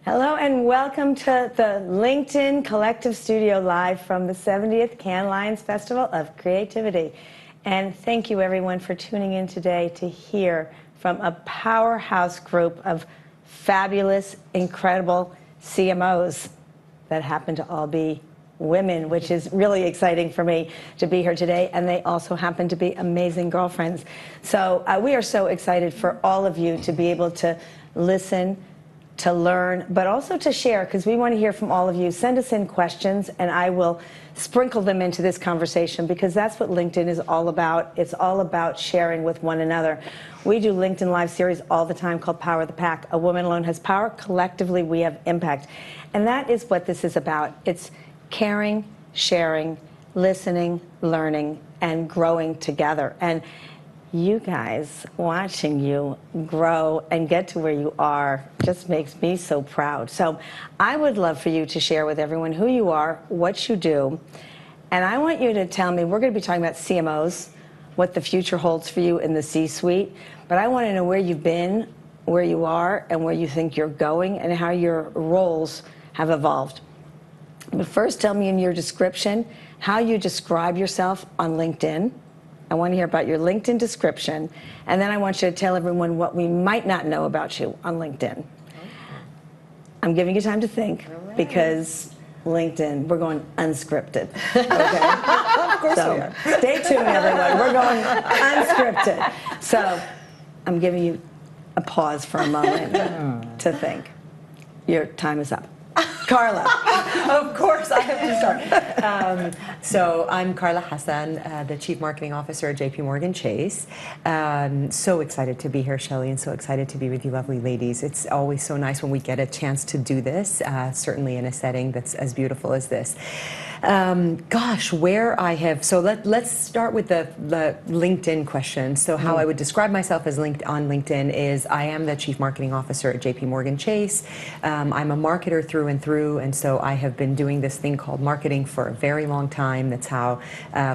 Hello and welcome to the LinkedIn Collective Studio live from the 70th Cannes Lions Festival of Creativity. And thank you everyone for tuning in today to hear from a powerhouse group of fabulous, incredible CMOs that happen to all be women, which is really exciting for me to be here today. And they also happen to be amazing girlfriends. So we are so excited for all of you to be able to listen, to learn, but also to share, because we want to hear from all of you. Send us in questions, and I will sprinkle them into this conversation, because that's what LinkedIn is all about. It's all about sharing with one another. We do LinkedIn Live series all the time called Power of the Pack. A woman alone has power. Collectively, we have impact. And that is what this is about. It's caring, sharing, listening, learning, and growing together. And you guys, watching you grow and get to where you are just makes me so proud. So I would love for you to share with everyone who you are, what you do, and I want you to tell me, we're going to be talking about CMOs, what the future holds for you in the C-suite, but I want to know where you've been, where you are, and where you think you're going, and how your roles have evolved. But first, tell me in your description how you describe yourself on LinkedIn. I want to hear about your LinkedIn description, and then I want you to tell everyone what we might not know about you on LinkedIn. I'm giving you time to think, because LinkedIn, we're going unscripted, okay? Of course we are. Stay tuned, everyone. We're going unscripted. So I'm giving you a pause for a moment to think. Your time is up. Carla. Of course, I have to start. So I'm Carla Hassan, the Chief Marketing Officer at JPMorgan Chase. So excited to be here, Shelley, and so excited to be with you lovely ladies. It's always so nice when we get a chance to do this, certainly in a setting that's as beautiful as this. Gosh, where I have, so let's start with the LinkedIn question. So how I would describe myself as on LinkedIn is I am the Chief Marketing Officer at JPMorgan Chase. I'm a marketer through and through, and so I have been doing this thing called marketing for a very long time. That's how,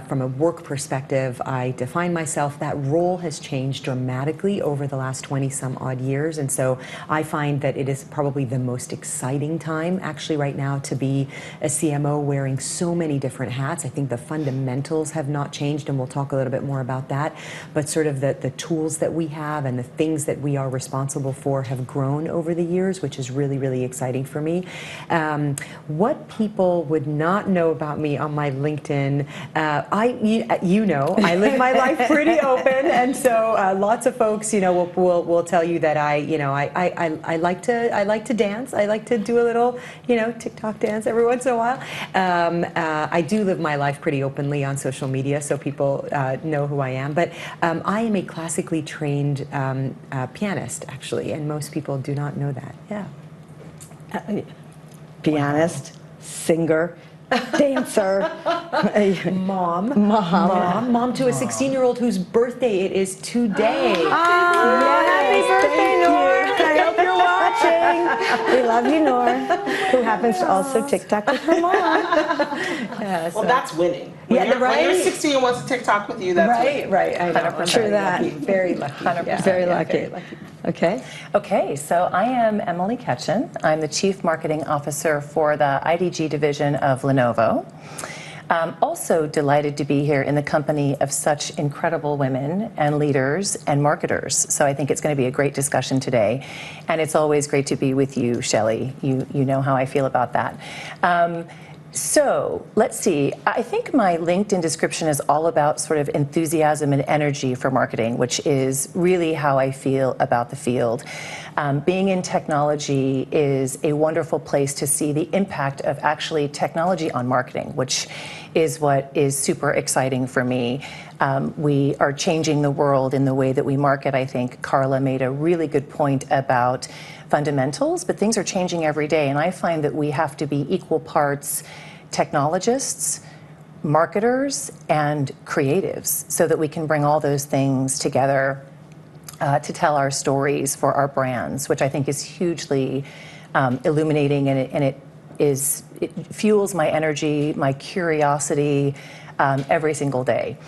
from a work perspective, I define myself. That role has changed dramatically over the last 20 some odd years, and so I find that it is probably the most exciting time actually right now to be a CMO, wearing so many different hats. I think the fundamentals have not changed, and we'll talk a little bit more about that, but sort of the tools that we have and the things that we are responsible for have grown over the years, which is really, really exciting for me. What people would not know about me on my LinkedIn, I live my life pretty open, and so lots of folks, will tell you that I like to dance. I like to do a little, TikTok dance every once in a while. I do live my life pretty openly on social media, so people know who I am. But I am a classically trained pianist, actually, and most people do not know that. Yeah. Pianist, singer, dancer, mom to a 16-year-old whose birthday it is today. Happy birthday, Noor! I hope you're watching. We love you, Noor, who happens to also TikTok with her mom. Yeah, so. Well, that's winning. When you're 16 and wants to TikTok with you, that's winning. Right. I know. True that. Very lucky. 100%. Yeah, very lucky. Okay, so I am Emily Ketchen. I'm the Chief Marketing Officer for the IDG division of Lenovo. Also delighted to be here in the company of such incredible women and leaders and marketers. So I think it's going to be a great discussion today. And it's always great to be with you, Shelley. You know how I feel about that. So let's see, I think my LinkedIn description is all about sort of enthusiasm and energy for marketing, which is really how I feel about the field. Being in technology is a wonderful place to see the impact of actually technology on marketing, which is what is super exciting for me. We are changing the world in the way that we market. I think Carla made a really good point about fundamentals, but things are changing every day, and I find that we have to be equal parts technologists, marketers, and creatives, so that we can bring all those things together to tell our stories for our brands, which I think is hugely illuminating, and it fuels my energy, my curiosity every single day.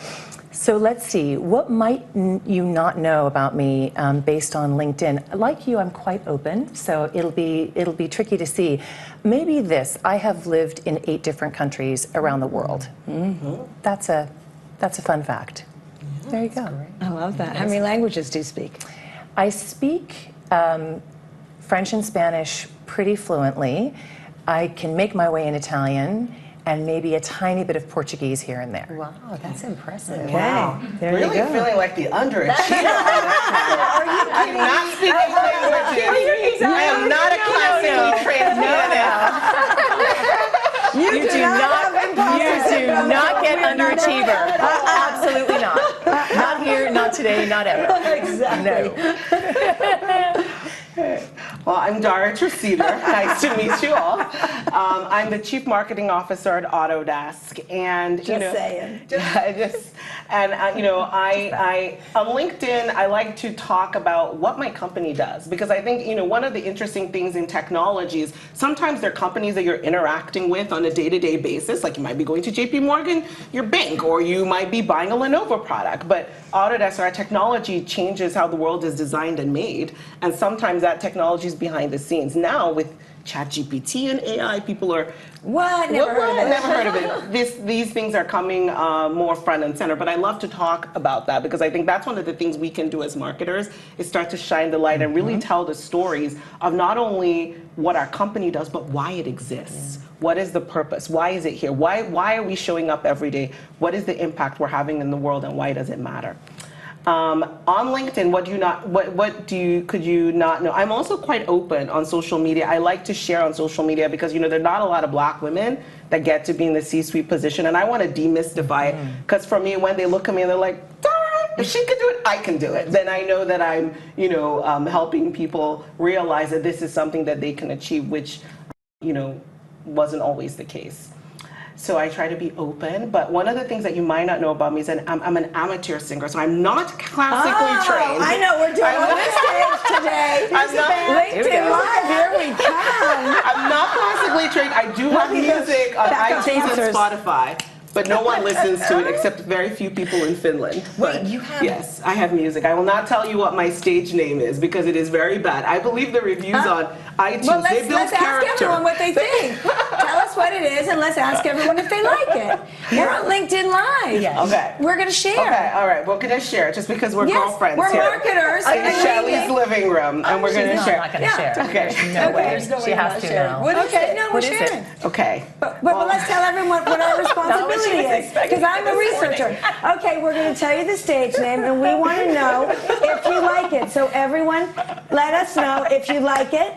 So let's see, what might you not know about me based on LinkedIn? Like you, I'm quite open, so it'll be tricky to see. Maybe this, I have lived in 8 different countries around the world. That's a fun fact. Yeah, there you go. Great. I love that. How many languages do you speak? I speak French and Spanish pretty fluently. I can make my way in Italian, and maybe a tiny bit of Portuguese here and there. Wow, that's impressive. Okay. Wow. There Really you go. feeling like the underachiever. I'm not speaking languages. I am not a classically trained pianist. You do not get underachiever. Absolutely not. Not here, not today, not ever. Exactly. No. Well, I'm Dara Treseder. Nice to meet you all. I'm the Chief Marketing Officer at Autodesk, and saying. I on LinkedIn, I like to talk about what my company does, because I think one of the interesting things in technology is sometimes there are companies that you're interacting with on a day-to-day basis, like you might be going to JPMorgan, your bank, or you might be buying a Lenovo product, but Autodesk, our technology changes how the world is designed and made, and sometimes that technology is behind the scenes. Now with ChatGPT and AI, people are, Never heard of it. These things are coming more front and center, but I love to talk about that because I think that's one of the things we can do as marketers is start to shine the light and really tell the stories of not only what our company does, but why it exists. What is the purpose? Why is it here? Why are we showing up every day? What is the impact we're having in the world, and why does it matter? On LinkedIn, could you not know? I'm also quite open on social media. I like to share on social media because there are not a lot of Black women that get to be in the C-suite position, and I want to demystify it. Because for me, when they look at me and they're like, Dara, if she can do it, I can do it. Then I know that I'm, helping people realize that this is something that they can achieve, which, wasn't always the case. So I try to be open, but one of the things that you might not know about me is that I'm an amateur singer, so I'm not classically trained. I know, we're doing on this stage today. LinkedIn Live, here we come. I'm not classically trained. I do have music on iTunes and Spotify, but no one listens to it except very few people in Finland. Wait, you have? Yes, I have music. I will not tell you what my stage name is because it is very bad. I believe the reviews on iTunes, Well, they build let's ask character. everyone what they think. Tell us what it is, and let's ask everyone if they like it. We're on LinkedIn Live. Yes. Okay. We're going to share. Okay, all right. Well, can I share just because we're Yes, girlfriends we're here? marketers. In Shelley's living room, and we're going to share. Not going to share. Okay. No way. There's no She way has not to sharing. now. What is it? No, we're What is sharing. it? Okay. But let's tell everyone what our responsibility is, because I'm a researcher. Okay, we're going to tell you the stage name, and we want to know if you like it. So everyone, let us know if you like it.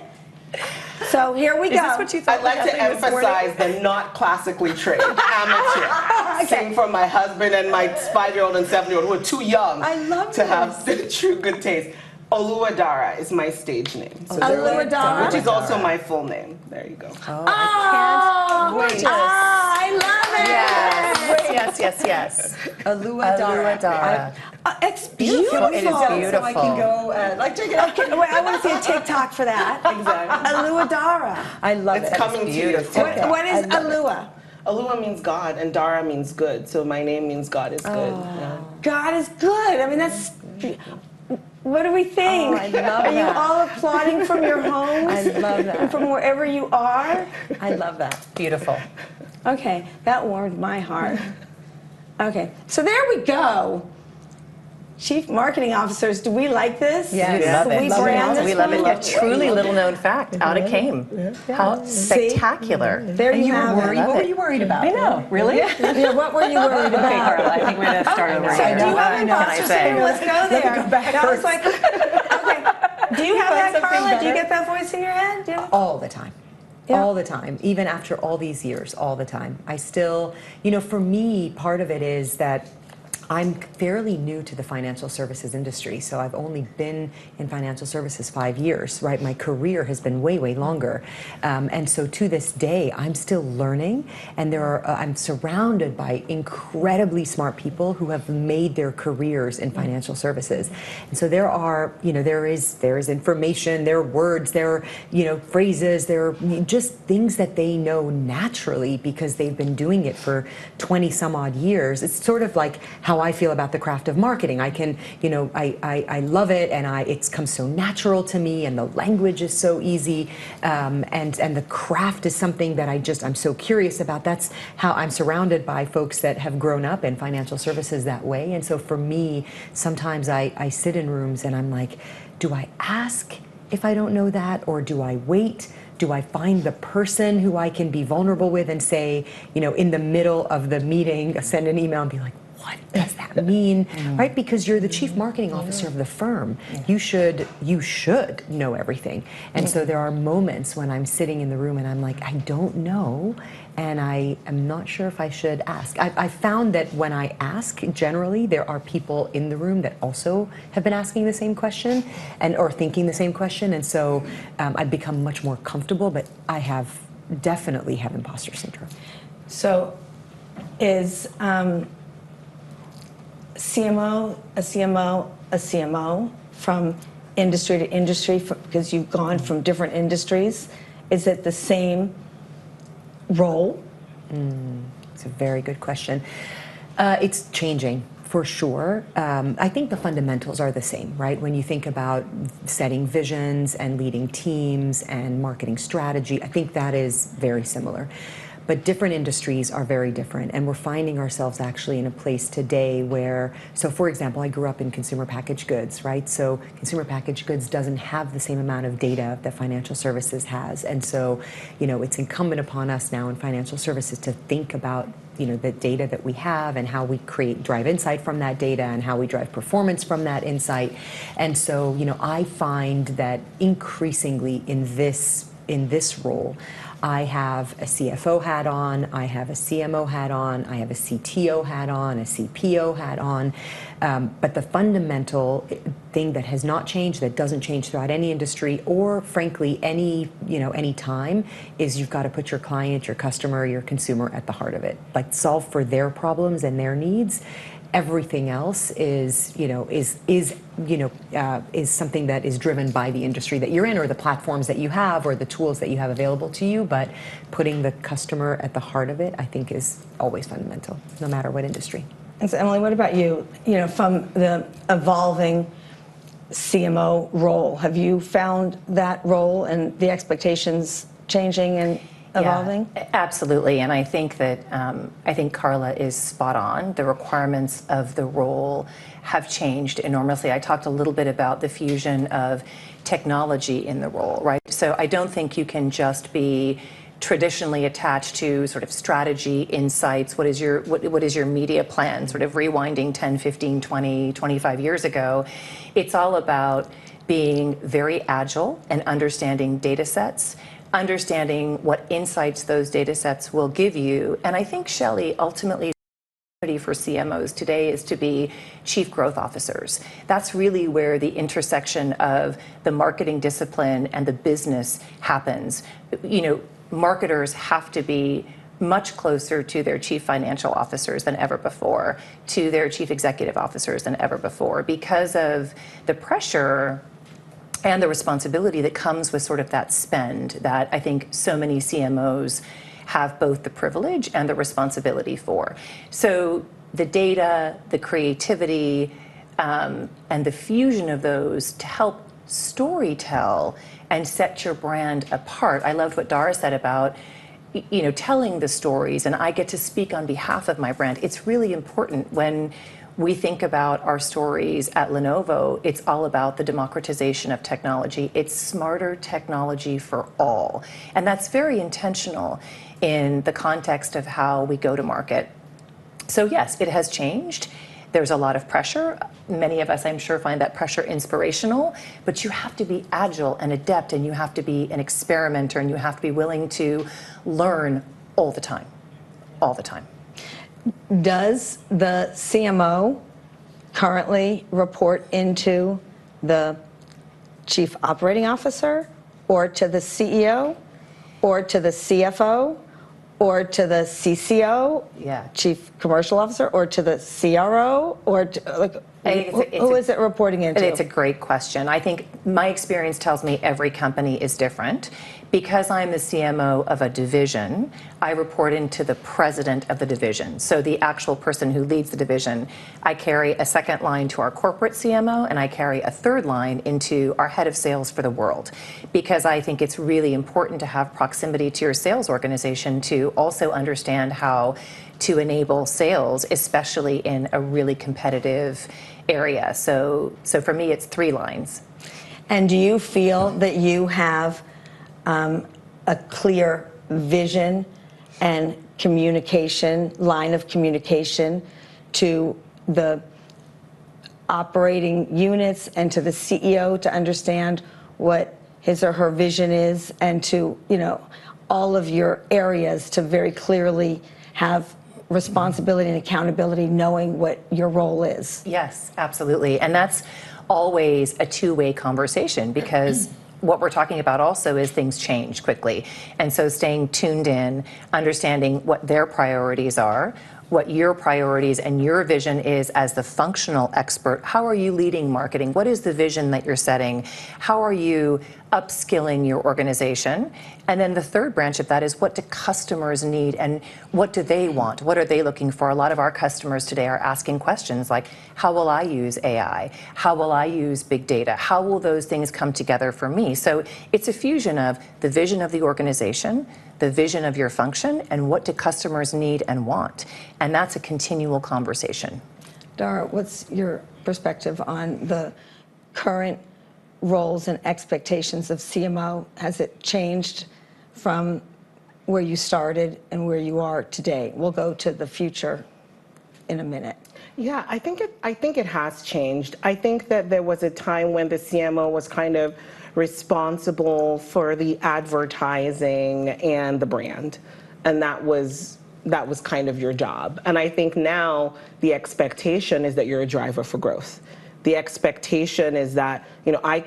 So here we go. Is this what you thought? I'd like to emphasize the not classically trained, amateur. Sing for my husband and my 5-year-old and 7-year-old who are too young to have the true good taste. Dara is my stage name. So Dara. which is also my full name. There you go. Oh, Gorgeous. I love it. Yes. Dara. It's beautiful. It is beautiful. So I can go, take it out. Wait, I want to see a TikTok for that. Exactly. Dara. I love It's it. coming to you. What is Alua? Alua means God, and Dara means good. So my name means God is good. Yeah. God is good. I mean, that's. What do we think? Oh, I love Are you that. all applauding from your homes? I love that. And from wherever you are? I love that. Beautiful. Okay, that warmed my heart. Okay, so there we go. Chief Marketing Officers, do we like this? Yes. We love Can it. we brand this We love it. one? A truly little known fact. Out it came. How spectacular. There And you you were have worried? it. What were you worried about? I know. Really? Yeah, what were you worried about? Okay, Carla, I think we're going to start over So here. do you have What can I imposter say? syndrome? Let's go there. go back That was first. like, okay. Do you have that, something Carla? Do you better? get that voice in your head? Do you? All the time. Yeah. All the time. Even after all these years, all the time. I still, for me, part of it is that I'm fairly new to the financial services industry, so I've only been in financial services 5 years, right? My career has been way, way longer. And so to this day, I'm still learning, and I'm surrounded by incredibly smart people who have made their careers in financial services. And so there are, there is information, there are words, there are, phrases, there are just things that they know naturally because they've been doing it for 20 some odd years. It's sort of like how how I feel about the craft of marketing. I can, you know, I love it, and it comes so natural to me, and the language is so easy, and the craft is something that I'm so curious about. That's how I'm surrounded by folks that have grown up in financial services that way. And so for me, sometimes I sit in rooms and I'm like, do I ask if I don't know that, or do I wait? Do I find the person who I can be vulnerable with and say, you know, in the middle of the meeting, send an email and be like, what does that mean? Right? Because you're the chief marketing officer of the firm. You should know everything. And so there are moments when I'm sitting in the room and I'm like, I don't know, and I am not sure if I should ask. I found that when I ask, generally, there are people in the room that also have been asking the same question or thinking the same question, and so I've become much more comfortable, but I definitely have imposter syndrome. So is CMO, a CMO, a CMO from industry to industry, because you've gone from different industries? Is it the same role? It's a very good question. It's changing, for sure. I think the fundamentals are the same, right? When you think about setting visions and leading teams and marketing strategy, I think that is very similar. But different industries are very different, and we're finding ourselves actually in a place today where, so for example, I grew up in consumer packaged goods, right? So consumer packaged goods doesn't have the same amount of data that financial services has. And so, you know, it's incumbent upon us now in financial services to think about, you know, the data that we have and how we drive insight from that data and how we drive performance from that insight. And so, you know, I find that increasingly in this role, I have a CFO hat on, I have a CMO hat on, I have a CTO hat on, a CPO hat on, but the fundamental thing that has not changed, that doesn't change throughout any industry or frankly any time, is you've got to put your client, your customer, your consumer at the heart of it. Like, solve for their problems and their needs. Everything else is something that is driven by the industry that you're in, or the platforms that you have, or the tools that you have available to you. But putting the customer at the heart of it, I think, is always fundamental, no matter what industry. And so, Emily, what about you? You know, from the evolving CMO role, have you found that role and the expectations changing and evolving? Yeah, absolutely, and I think that Carla is spot on. The requirements of the role have changed enormously. I talked a little bit about the fusion of technology in the role, right? So I don't think you can just be traditionally attached to sort of strategy, insights, what is your media plan, sort of rewinding 10, 15, 20, 25 years ago. It's all about being very agile and understanding data sets, understanding what insights those data sets will give you. And I think, Shelley, ultimately for CMOs today is to be chief growth officers. That's really where the intersection of the marketing discipline and the business happens. You know, marketers have to be much closer to their chief financial officers than ever before, to their chief executive officers than ever before, because of the pressure and the responsibility that comes with sort of that spend that I think so many CMOs have both the privilege and the responsibility for. So the data, the creativity, and the fusion of those to help storytell and set your brand apart. I loved what Dara said about, you know, telling the stories, and I get to speak on behalf of my brand. It's really important when we think about our stories at Lenovo. It's all about the democratization of technology. It's smarter technology for all. And that's very intentional in the context of how we go to market. So yes, it has changed. There's a lot of pressure. Many of us, I'm sure, find that pressure inspirational, but you have to be agile and adept, and you have to be an experimenter, and you have to be willing to learn all the time, all the time. Does the CMO currently report into the chief operating officer, or to the CEO, or to the CFO, or to the CCO, chief commercial officer, or to the CRO, or to, like, Who is it reporting into? It's a great question. I think my experience tells me every company is different. Because I'm the CMO of a division, I report into the president of the division. So the actual person who leads the division. I carry a second line to our corporate CMO, and I carry a third line into our head of sales for the world. Because I think it's really important to have proximity to your sales organization to also understand how to enable sales, especially in a really competitive area. So for me, it's 3 lines. And do you feel that you have a clear vision and communication, line of communication to the operating units and to the CEO to understand what his or her vision is, and to, all of your areas to very clearly have responsibility and accountability, knowing what your role is? Yes, absolutely. And that's always a two-way conversation, because what we're talking about also is things change quickly. And so staying tuned in, understanding what their priorities are, what your priorities and your vision is as the functional expert. How are you leading marketing? What is the vision that you're setting? How are you upskilling your organization? And then the third branch of that is, what do customers need and what do they want? What are they looking for? A lot of our customers today are asking questions like, how will I use AI? How will I use big data? How will those things come together for me? So it's a fusion of the vision of the organization, the vision of your function, and what do customers need and want. And that's a continual conversation. Dara, what's your perspective on the current roles and expectations of CMO? Has it changed from where you started and where you are today? We'll go to the future in a minute. Yeah, I think it has changed. I think that there was a time when the CMO was kind of responsible for the advertising and the brand, and that was kind of your job. And I think now the expectation is that you're a driver for growth. The expectation is that, I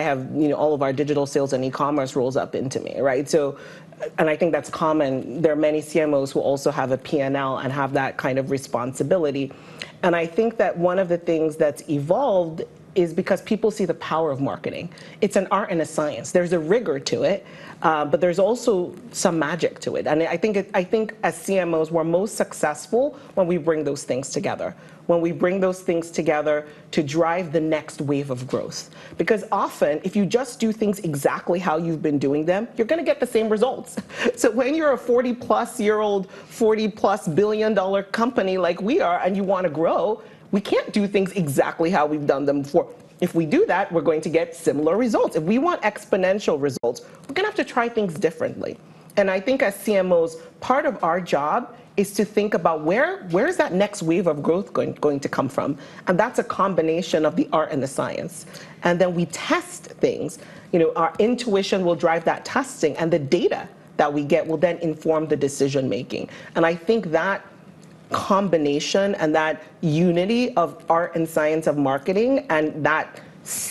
have, all of our digital sales and e-commerce rolls up into me, right? So, and I think that's common. There are many CMOs who also have a P&L and have that kind of responsibility. And I think that one of the things that's evolved is because people see the power of marketing. It's an art and a science. There's a rigor to it, but there's also some magic to it. And I think as CMOs, we're most successful when we bring those things together. When we bring those things together to drive the next wave of growth. Because often, if you just do things exactly how you've been doing them, you're gonna get the same results. So when you're a 40-plus-year-old, $40+ billion company like we are, and you wanna grow, we can't do things exactly how we've done them before. If we do that, we're going to get similar results. If we want exponential results, we're gonna have to try things differently. And I think as CMOs, part of our job is to think about where's that next wave of growth going to come from? And that's a combination of the art and the science. And then we test things. Our intuition will drive that testing, and the data that we get will then inform the decision making. And I think that combination and that unity of art and science of marketing and that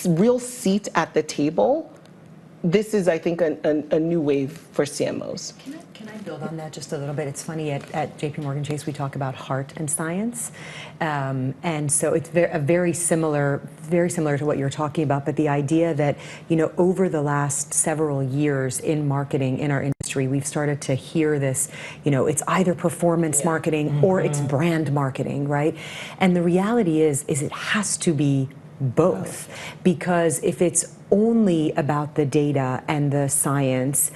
real seat at the table, this is, I think, a new wave for CMOs. Can I build on that just a little bit? It's funny, at JPMorgan Chase, we talk about heart and science. And so it's very similar to what you're talking about, but the idea that, over the last several years in marketing, in our industry, we've started to hear this, it's either performance marketing or it's brand marketing, right? And the reality is it has to be both, because if it's only about the data and the science,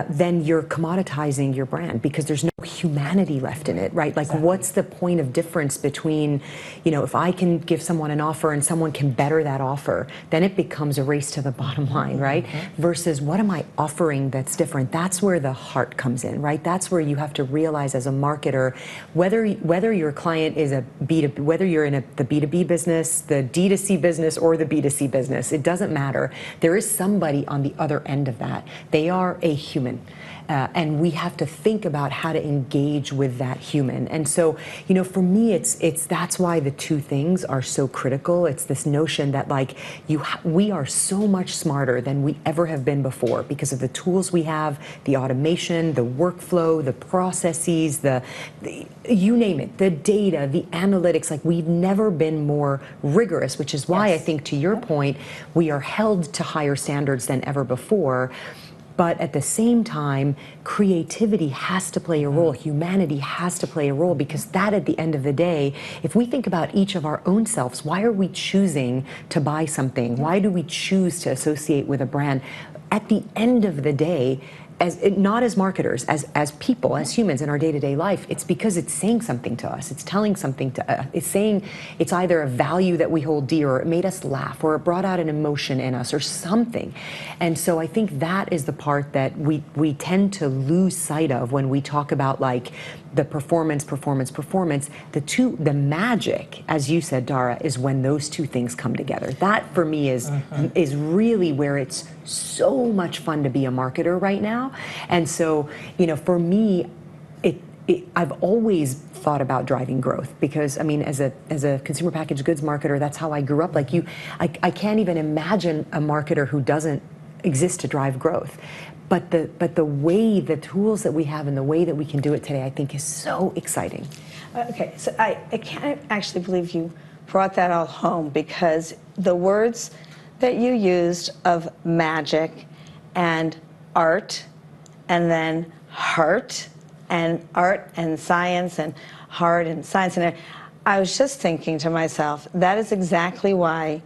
then you're commoditizing your brand because there's no humanity left in it, right? Like, what's the point of difference between, if I can give someone an offer and someone can better that offer, then it becomes a race to the bottom line, right? Versus, what am I offering that's different? That's where the heart comes in, right? That's where you have to realize as a marketer, whether your client is a B2B, whether you're in the B2B business, the D2C business, or the B2C business, it doesn't matter. There is somebody on the other end of that. They are a human. and we have to think about how to engage with that human. And so, for me, it's that's why the two things are so critical. It's this notion that like we are so much smarter than we ever have been before because of the tools we have, the automation, the workflow, the processes, the you name it, the data, the analytics. Like we've never been more rigorous, which is why I think, to your point, we are held to higher standards than ever before. But at the same time, creativity has to play a role. Humanity has to play a role, because that, at the end of the day, if we think about each of our own selves, why are we choosing to buy something? Why do we choose to associate with a brand? At the end of the day, not as marketers, as people, as humans in our day-to-day life, it's because it's saying something to us. It's telling something to us. It's saying it's either a value that we hold dear, or it made us laugh, or it brought out an emotion in us, or something. And so I think that is the part that we tend to lose sight of when we talk about like the performance. The magic, as you said, Dara, is when those two things come together. That for me is really where it's so much fun to be a marketer right now. And so, for me, I've always thought about driving growth, because I mean, as a consumer packaged goods marketer, that's how I grew up. Like I can't even imagine a marketer who doesn't exist to drive growth. But the way, the tools that we have and the way that we can do it today, I think is so exciting. Okay, so I can't actually believe you brought that all home, because the words that you used of magic and art, and then heart and science, and heart and science, and I was just thinking to myself, that is exactly why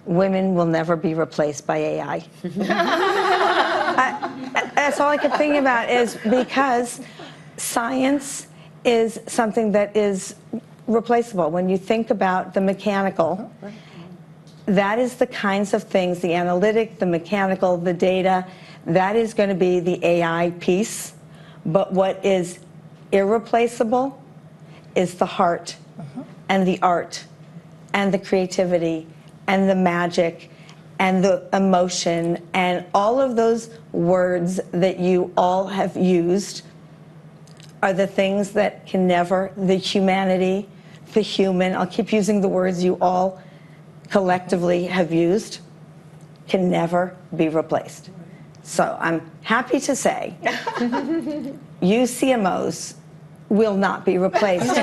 women will never be replaced by AI. That's all I could think about, is because science is something that is replaceable. When you think about the mechanical, that is the kinds of things, the analytic, the mechanical, the data, that is going to be the AI piece. But what is irreplaceable is the heart and the art and the creativity and the magic and the emotion, and all of those words that you all have used are the things that can never, the humanity, the human, I'll keep using the words you all collectively have used, can never be replaced. So I'm happy to say, you CMOs will not be replaced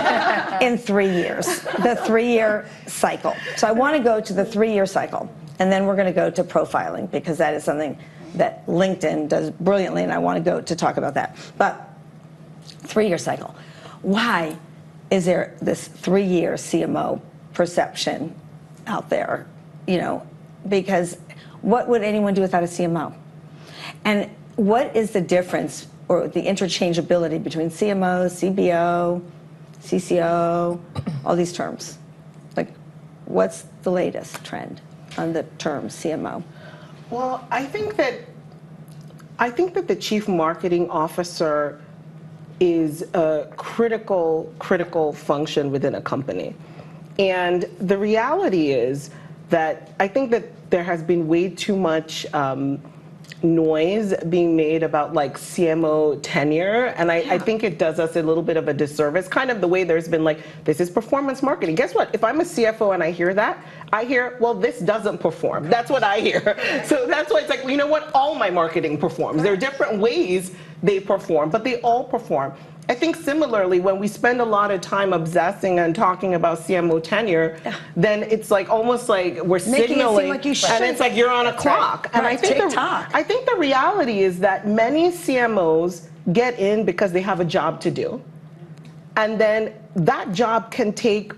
in 3 years, the 3-year cycle. So I want to go to the 3-year cycle, and then we're going to go to profiling, because that is something that LinkedIn does brilliantly, and I want to go to talk about that. But 3-year cycle. Why is there this 3-year CMO perception out there? Because what would anyone do without a CMO? And what is the difference, or the interchangeability between CMO, CBO, CCO, all these terms? Like, what's the latest trend on the term CMO? Well, I think that the chief marketing officer is a critical function within a company. And the reality is that I think that there has been way too much noise being made about like CMO tenure, and I think it does us a little bit of a disservice, kind of the way there's been like, this is performance marketing. Guess what? If I'm a CFO and I hear that, I hear, well, this doesn't perform. That's what I hear. So that's why it's like, you know what? All my marketing performs. There are different ways they perform, but they all perform. I think similarly, when we spend a lot of time obsessing and talking about CMO tenure, then it's like almost like we're signaling, like you should. and it's like you're on a clock. Right. And Right. I think the reality is that many CMOs get in because they have a job to do, and then that job can take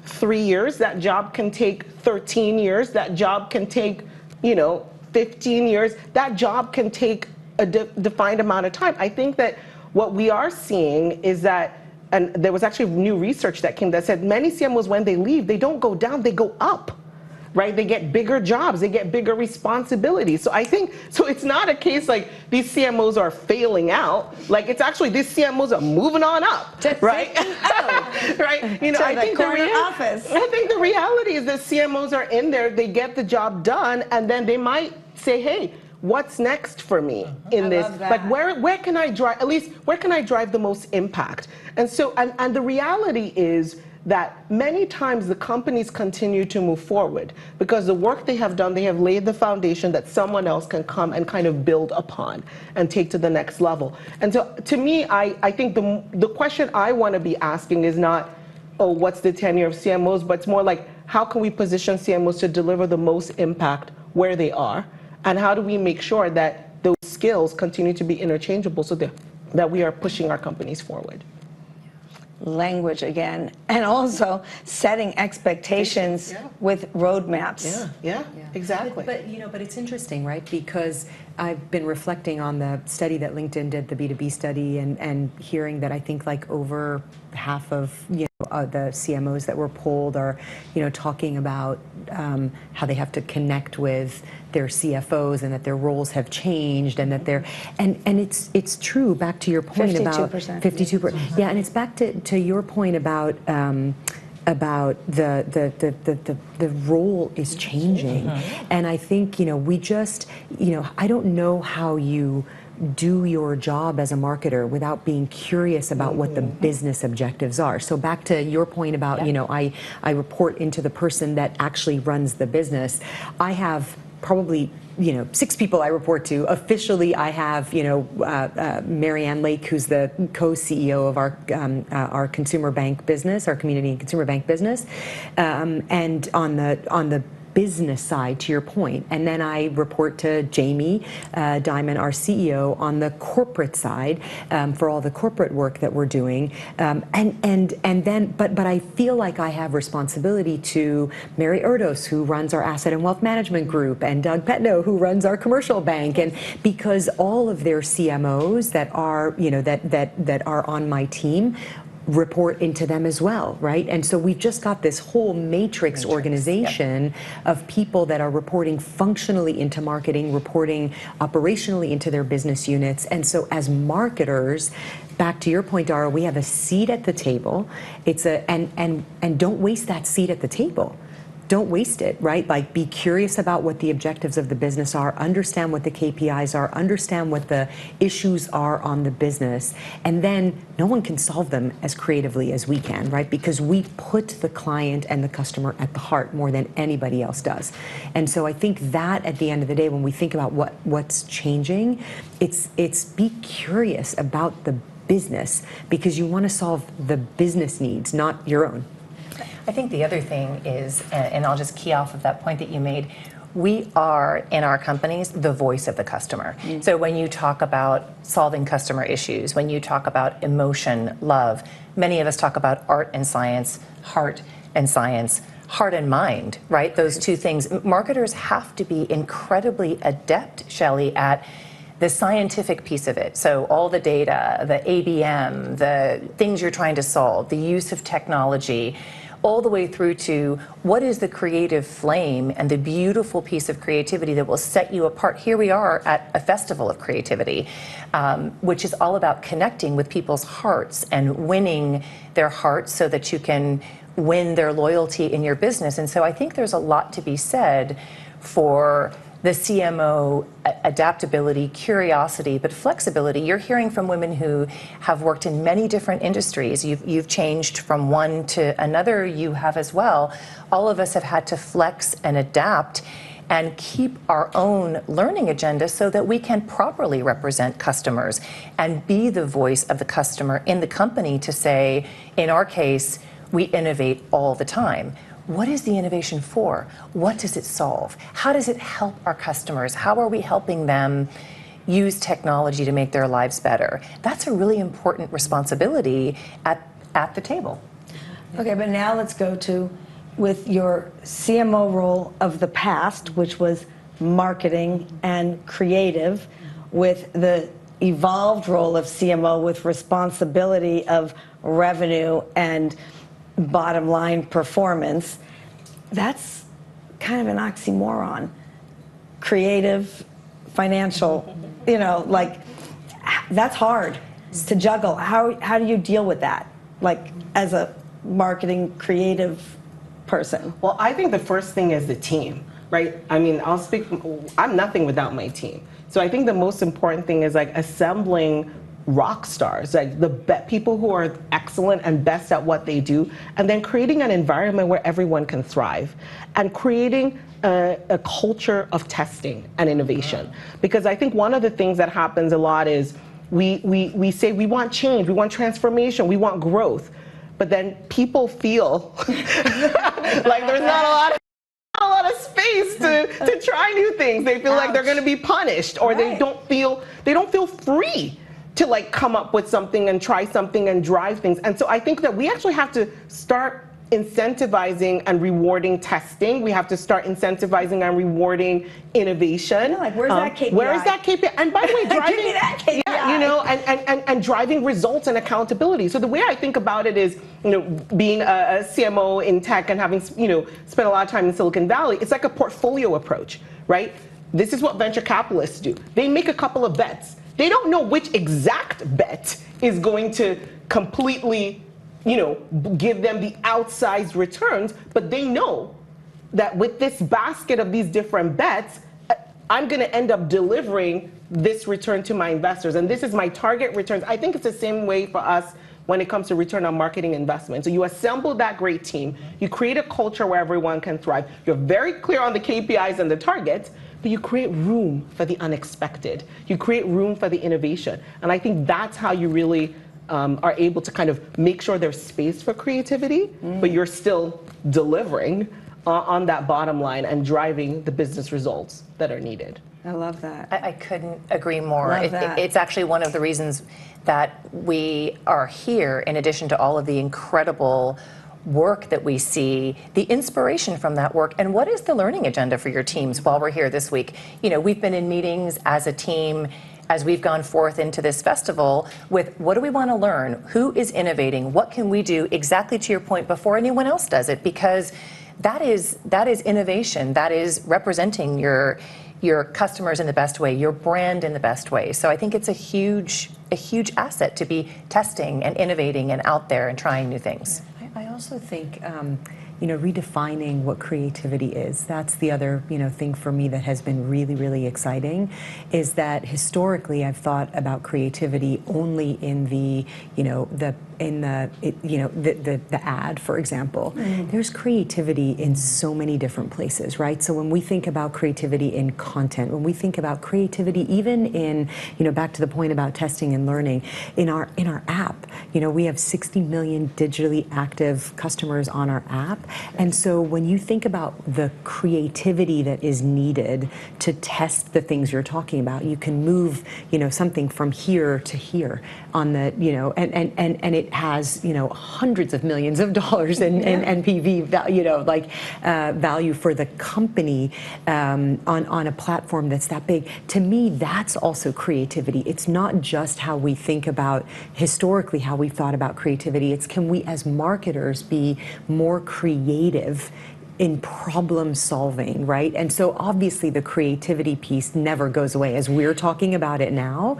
3 years, that job can take 13 years, that job can take 15 years, that job can take a defined amount of time. I think that what we are seeing is that, and there was actually new research that came that said many CMOs, when they leave, they don't go down, they go up, right? They get bigger jobs, they get bigger responsibilities. So I think, it's not a case like these CMOs are failing out, like it's actually these CMOs are moving on up, right? Right? I think the reality is that CMOs are in there, they get the job done, and then they might say, hey, what's next for me in this? love that. Like where can I drive, at least where can I drive the most impact? And so, and the reality is that many times the companies continue to move forward because the work they have done, they have laid the foundation that someone else can come and kind of build upon and take to the next level. And so to me, I think the question I want to be asking is not, oh, what's the tenure of CMOs, but it's more like, how can we position CMOs to deliver the most impact where they are? And how do we make sure that those skills continue to be interchangeable so that we are pushing our companies forward? Language again, and also setting expectations with roadmaps. Yeah, exactly. But it's interesting, right? Because I've been reflecting on the study that LinkedIn did, the B2B study, and hearing that I think like over half of the CMOs that were polled are talking about how they have to connect with their CFOs and that their roles have changed and that they're and it's true. Back to your point 52%. about 52%. Yeah, and it's back to your point about the role is changing, and I think we just I don't know how you do your job as a marketer without being curious about what the business objectives are. So back to your point about I report into the person that actually runs the business. I have probably 6 people I report to. Officially, I have Marianne Lake, who's the co-CEO of our consumer bank business, our community and consumer bank business, and on the business side, to your point. And then I report to Jamie Dimon, our CEO, on the corporate side for all the corporate work that we're doing. But I feel like I have responsibility to Mary Erdos, who runs our asset and wealth management group, and Doug Petno, who runs our commercial bank. And because all of their CMOs that are that are on my team report into them as well, right? And so we've just got this whole matrix organization of people that are reporting functionally into marketing, reporting operationally into their business units. And so as marketers, back to your point, Dara, we have a seat at the table. And don't waste that seat at the table. Don't waste it, right? Like, be curious about what the objectives of the business are, understand what the KPIs are, understand what the issues are on the business, and then no one can solve them as creatively as we can, right? Because we put the client and the customer at the heart more than anybody else does. And so I think that at the end of the day, when we think about what's changing, it's be curious about the business, because you want to solve the business needs, not your own. I think the other thing is, and I'll just key off of that point that you made, we are, in our companies, the voice of the customer. So when you talk about solving customer issues, when you talk about emotion, love, many of us talk about art and science, heart and science, heart and mind, right? Those two things. Marketers have to be incredibly adept, Shelley, at the scientific piece of it. So all the data, the ABM, the things you're trying to solve, the use of technology, all the way through to what is the creative flame and the beautiful piece of creativity that will set you apart. Here we are at a festival of creativity, which is all about connecting with people's hearts and winning their hearts so that you can win their loyalty in your business. And so I think there's a lot to be said for the CMO adaptability, curiosity, but flexibility. You're hearing from women who have worked in many different industries. You've changed from one to another. You have as well. All of us have had to flex and adapt and keep our own learning agenda so that we can properly represent customers and be the voice of the customer in the company to say, in our case, we innovate all the time. What is the innovation for? What does it solve? How does it help our customers? How are we helping them use technology to make their lives better? That's a really important responsibility at the table. Okay, but now let's go to, with your CMO role of the past, which was marketing and creative, with the evolved role of CMO with responsibility of revenue and bottom line performance. That's kind of an oxymoron. Creative, financial, like, that's hard to juggle. How do you deal with that, like, as a marketing creative person? Well, I think the first thing is the team. right? I mean, I'm nothing without my team. So I think the most important thing is like assembling rock stars, like the people who are excellent and best at what they do, and then creating an environment where everyone can thrive, and creating a culture of testing and innovation. Because I think one of the things that happens a lot is we say we want change, we want transformation, we want growth, but then people feel like there's not a lot of space to try new things. They feel like they're going to be punished, or they don't feel free to like come up with something and try something and drive things. And so I think that we actually have to start incentivizing and rewarding testing. We have to start incentivizing and rewarding innovation. Yeah, like where's that KPI? Where is that KPI? And by the way, driving, give me that KPI. yeah, you know, and driving results and accountability. So the way I think about it is, you know, being a CMO in tech and having, you know, spent a lot of time in Silicon Valley, it's like a portfolio approach, right? This is what venture capitalists do. They make a couple of bets. They don't know which exact bet is going to completely, you know, give them the outsized returns, but they know that with this basket of these different bets, I'm going to end up delivering this return to my investors, and this is my target returns. I think it's the same way for us when it comes to return on marketing investment. So you assemble that great team, you create a culture where everyone can thrive, you're very clear on the KPIs and the targets, but you create room for the unexpected. You create room for the innovation. And I think that's how you really are able to kind of make sure there's space for creativity, but you're still delivering on that bottom line and driving the business results that are needed. I love that. I couldn't agree more. Love that. It's actually one of the reasons that we are here, in addition to all of the incredible work that we see, the inspiration from that work, and what is the learning agenda for your teams while we're here this week? You know, we've been in meetings as a team as we've gone forth into this festival with what do we want to learn? Who is innovating? What can we do, exactly to your point, before anyone else does it? Because that is innovation. That is representing your customers in the best way, your brand in the best way. So I think it's a huge asset to be testing and innovating and out there and trying new things. I also think, you know, redefining what creativity is. That's the other, you know, thing for me that has been really, really exciting, is that historically I've thought about creativity only in the, you know, the ad, for example. There's creativity in so many different places, right? So when we think about creativity in content, when we think about creativity even in, you know, back to the point about testing and learning, in our app, you know, we have 60 million digitally active customers on our app. And so when you think about the creativity that is needed to test the things you're talking about, you can move, you know, something from here to here on the, you know, and it has, you know, hundreds of millions of dollars in NPV, you know, like value for the company on a platform that's that big. To me, that's also creativity. It's not just how we think about, historically, how we've thought about creativity. It's can we as marketers be more creative in problem solving, right? And so obviously the creativity piece never goes away as we're talking about it now,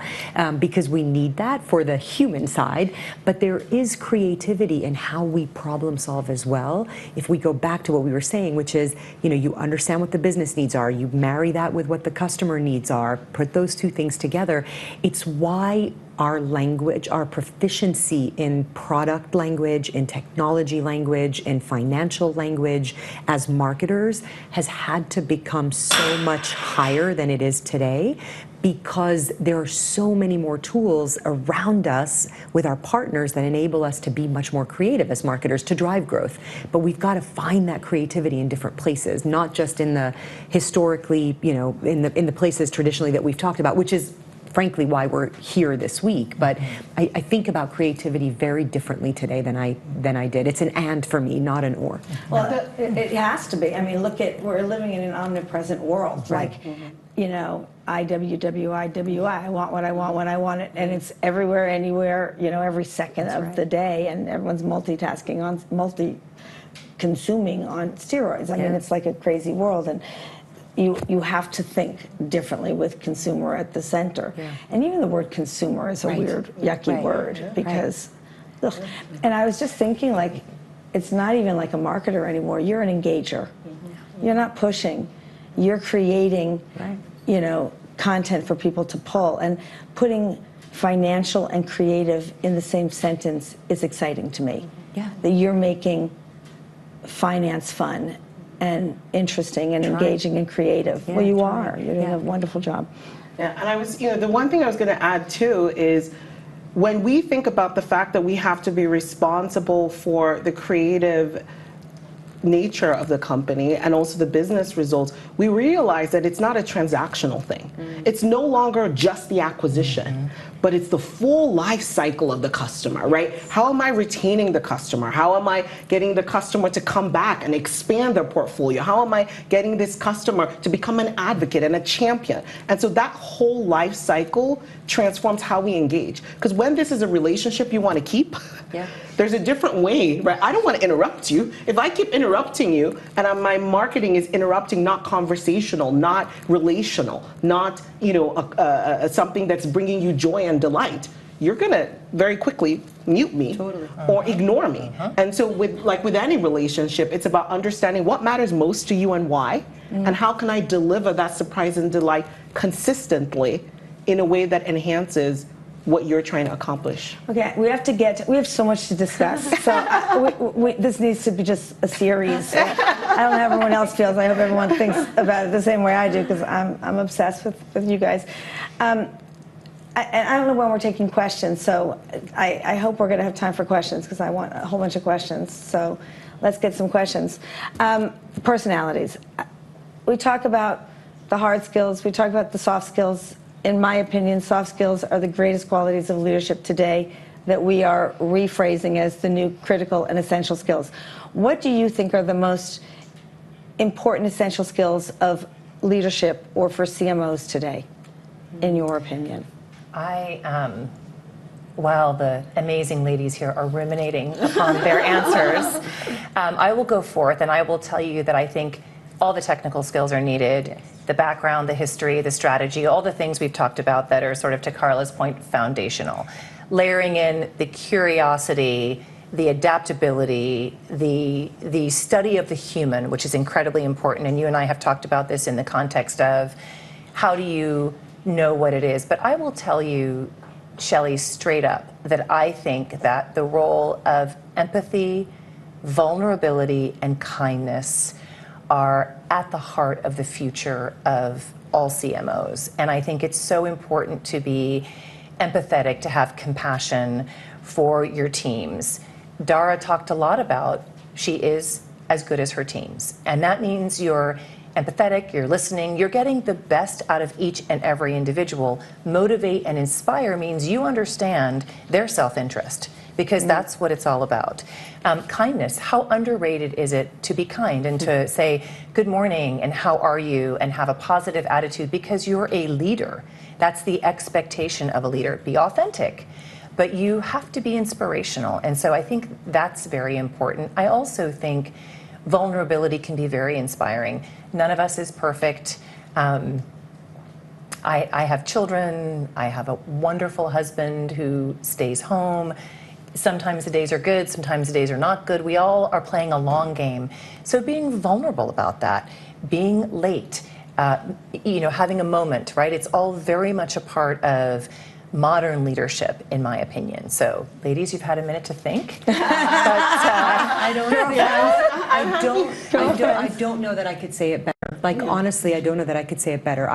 because we need that for the human side, but there is creativity in how we problem solve as well. If we go back to what we were saying, which is, you know, you understand what the business needs are, you marry that with what the customer needs are, put those two things together. It's why our language, our proficiency in product language, in technology language, in financial language as marketers has had to become so much higher than it is today, because there are so many more tools around us with our partners that enable us to be much more creative as marketers to drive growth. But we've got to find that creativity in different places, not just in the historically, you know, in the places traditionally that we've talked about, which is frankly why we're here this week. But I think about creativity very differently today than I did. It's an and for me, not an or. Well, it has to be. I mean, look at, we're living in an omnipresent world. Right. Like, you know, IWWIWI, I want what I want when I want it, and it's everywhere, anywhere, you know, every second of the day, and everyone's multitasking on, consuming on steroids. I mean, it's like a crazy world, and you have to think differently with consumer at the center. And even the word consumer is a weird, yucky word, because, ugh. And I was just thinking, like, it's not even like a marketer anymore. You're an engager. You're not pushing. you're creating, content for people to pull, and putting financial and creative in the same sentence is exciting to me. Yeah. That you're making finance fun and interesting and engaging and creative. Well, you are. You're doing a wonderful job. Yeah, and I was, the one thing I was going to add too is when we think about the fact that we have to be responsible for the creative nature of the company and also the business results, we realize that it's not a transactional thing. It's no longer just the acquisition, but it's the full life cycle of the customer, right? How am I retaining the customer? How am I getting the customer to come back and expand their portfolio? How am I getting this customer to become an advocate and a champion? And so that whole life cycle transforms how we engage. Because when this is a relationship you want to keep, there's a different way, right? I don't want to interrupt you. If I keep interrupting you and my marketing is interrupting, not conversational, not relational, not something that's bringing you joy and delight, you're gonna very quickly mute me or ignore me. And so with any relationship, it's about understanding what matters most to you and why, and how can I deliver that surprise and delight consistently in a way that enhances what you're trying to accomplish. Okay, we have so much to discuss. So this needs to be just a series. I don't know how everyone else feels. I hope everyone thinks about it the same way I do, because I'm obsessed with you guys. And I don't know when we're taking questions, so I hope we're going to have time for questions, because I want a whole bunch of questions. So let's get some questions. Personalities. We talk about the hard skills. We talk about the soft skills. In my opinion, soft skills are the greatest qualities of leadership today that we are rephrasing as the new critical and essential skills. What do you think are the most important essential skills of leadership or for CMOs today, in your opinion? While the amazing ladies here are ruminating upon their answers, I will go forth and I will tell you that I think all the technical skills are needed. The background, the history, the strategy, all the things we've talked about that are sort of, to Carla's point, foundational. Layering in the curiosity, the adaptability, the study of the human, which is incredibly important. And you and I have talked about this in the context of how do you know what it is. But I will tell you, Shelley, straight up, that I think that the role of empathy, vulnerability, and kindness are at the heart of the future of all CMOs. And I think it's so important to be empathetic, to have compassion for your teams. Dara talked a lot about she is as good as her teams. And that means you're empathetic, you're listening, you're getting the best out of each and every individual. Motivate and inspire means you understand their self-interest, because that's what it's all about. Kindness, how underrated is it to be kind and to say, good morning, and how are you, and have a positive attitude, because you're a leader. That's the expectation of a leader. Be authentic, but you have to be inspirational. And so I think that's very important. I also think vulnerability can be very inspiring. None of us is perfect. I have children. I have a wonderful husband who stays home. Sometimes the days are good, sometimes the days are not good. We all are playing a long game. So being vulnerable about that, being late, having a moment, right? It's all very much a part of modern leadership, in my opinion. So, ladies, you've had a minute to think. But, I don't know. I don't know that I could say it better. Like, honestly, I don't know that I could say it better.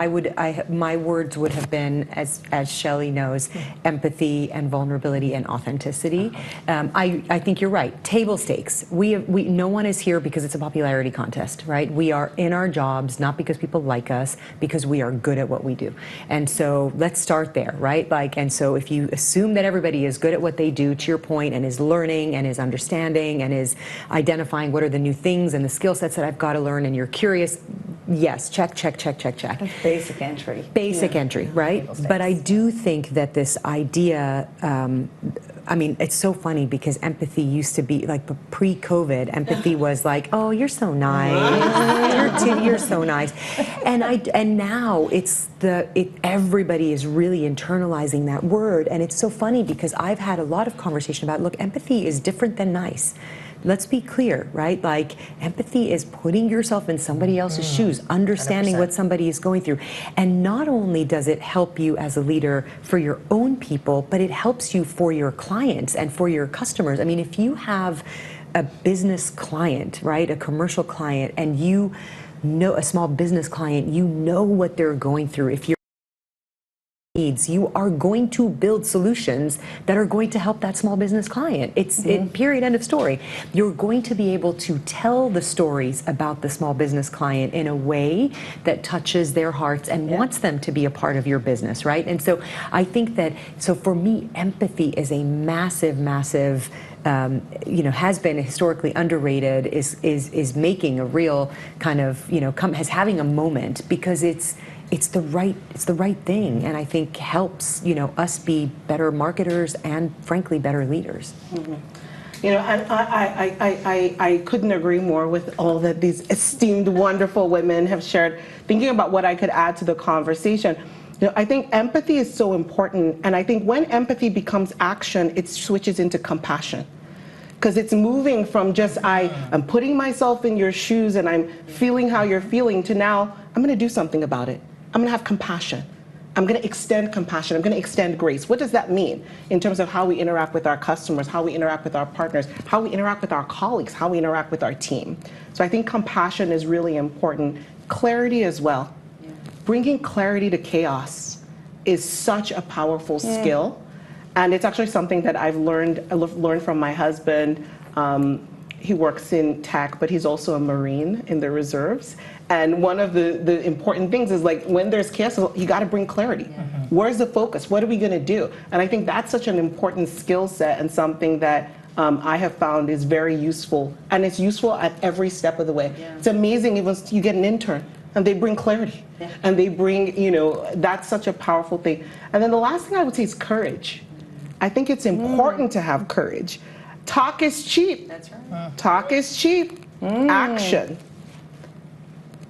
My words would have been, as Shelley knows, empathy and vulnerability and authenticity. I think you're right. Table stakes. No one is here because it's a popularity contest, right? We are in our jobs not because people like us, because we are good at what we do. And so let's start there, right? And so if you assume that everybody is good at what they do, to your point, and is learning and is understanding and is identifying what are the new things and the skill sets that I've got to learn, and you're curious, yes, check. That's basic entry. Basic entry, right? But I do think that this idea, it's so funny because empathy used to be, like, pre-COVID, empathy was like, oh, you're so nice, you're so nice. And now everybody is really internalizing that word. And it's so funny because I've had a lot of conversation about, look, empathy is different than nice. let's be clear, right? Like, empathy is putting yourself in somebody else's shoes, understanding 100%. what somebody is going through. And not only does it help you as a leader for your own people, but it helps you for your clients and for your customers. I mean, if you have a business client, right, a commercial client, and you know a small business client, you know what they're going through. If you're needs, you are going to build solutions that are going to help that small business client. It's period, end of story. You're going to be able to tell the stories about the small business client in a way that touches their hearts and wants them to be a part of your business, right? And so I think that, so for me, empathy is a massive, massive, has been historically underrated, is making a real kind of, has having a moment, because it's the right thing, and I think helps us be better marketers and frankly better leaders. And I couldn't agree more with all that these esteemed, wonderful women have shared. Thinking about what I could add to the conversation, I think empathy is so important, and I think when empathy becomes action, it switches into compassion. Because it's moving from just I'm putting myself in your shoes and I'm feeling how you're feeling, to now I'm going to do something about it. I'm going to have compassion. I'm going to extend compassion. I'm going to extend grace. What does that mean in terms of how we interact with our customers, how we interact with our partners, how we interact with our colleagues, how we interact with our team? So I think compassion is really important. Clarity as well. Bringing clarity to chaos is such a powerful skill. And it's actually something that I've learned from my husband. He works in tech, but he's also a Marine in the reserves. And one of the important things is, like, when there's chaos, you got to bring clarity. Where's the focus? What are we going to do? And I think that's such an important skill set, and something that I have found is very useful. And it's useful at every step of the way. It's amazing even you get an intern and they bring clarity. And they bring, that's such a powerful thing. And then the last thing I would say is courage. I think it's important to have courage. Talk is cheap. That's right. Talk is cheap. Action.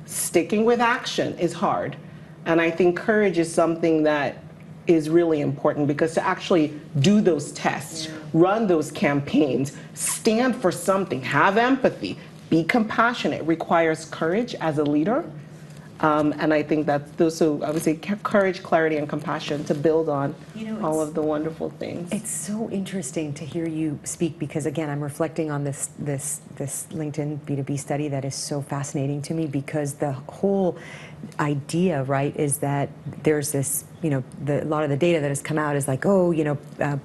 Sticking with action is hard. And I think courage is something that is really important, because to actually do those tests, run those campaigns, stand for something, have empathy, be compassionate, requires courage as a leader. And I think that's those, so I would say courage, clarity, and compassion to build on all of the wonderful things. It's so interesting to hear you speak, because again, I'm reflecting on this LinkedIn B2B study that is so fascinating to me, because the whole idea, right, is that there's this, a lot of the data that has come out is like,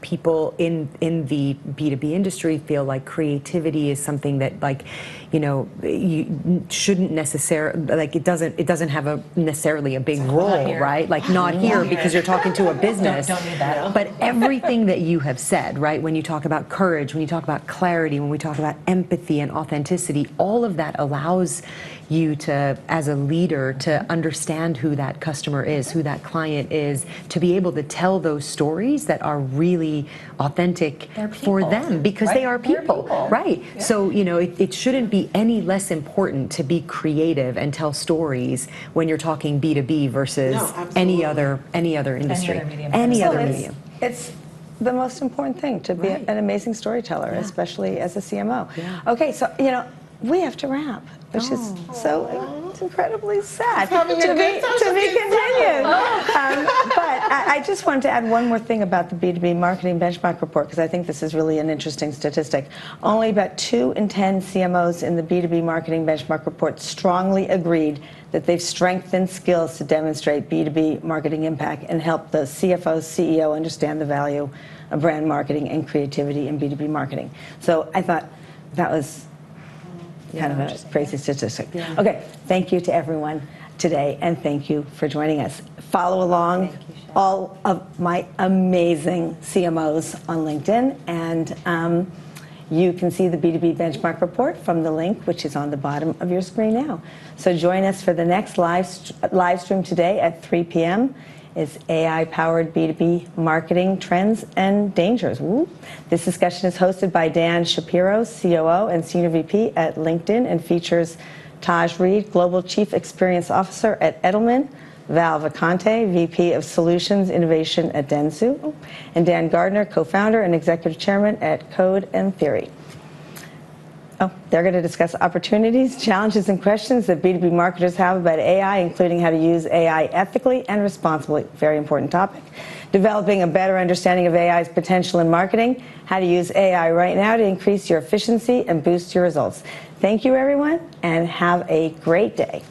people in the B2B industry feel like creativity is something that, like, you shouldn't necessarily, like, it doesn't have necessarily a big role, right? Like, not here, because you're talking to a business. Don't need that. But everything that you have said, right, when you talk about courage, when you talk about clarity, when we talk about empathy and authenticity, all of that allows you to, as a leader, to understand who that customer is, who that client is, to be able to tell those stories that are really authentic for them, because they are people, right? Yeah. So, it shouldn't be any less important to be creative and tell stories when you're talking B2B versus any other industry, any other medium. It's the most important thing to be an amazing storyteller, especially as a CMO. Yeah. Okay, so we have to wrap, which is so incredibly sad to be continued. But I just wanted to add one more thing about the B2B marketing benchmark report, because I think this is really an interesting statistic. Only about 2 in 10 CMOs in the B2B marketing benchmark report strongly agreed that they've strengthened skills to demonstrate B2B marketing impact and help the CFO, CEO understand the value of brand marketing and creativity in B2B marketing. So I thought that was kind of a crazy statistic. Yeah. Okay, thank you to everyone today, and thank you for joining us. Follow along all of my amazing CMOs on LinkedIn, and you can see the B2B benchmark report from the link, which is on the bottom of your screen now. So join us for the next live stream today at 3 p.m. is AI-powered B2B marketing trends and dangers. Woo. This discussion is hosted by Dan Shapiro, COO and Senior VP at LinkedIn, and features Taj Reed, Global Chief Experience Officer at Edelman, Val Vacante, VP of Solutions Innovation at Dentsu, and Dan Gardner, Co-founder and Executive Chairman at Code and Theory. Oh, they're going to discuss opportunities, challenges, and questions that B2B marketers have about AI, including how to use AI ethically and responsibly. Very important topic. Developing a better understanding of AI's potential in marketing, how to use AI right now to increase your efficiency and boost your results. Thank you, everyone, and have a great day.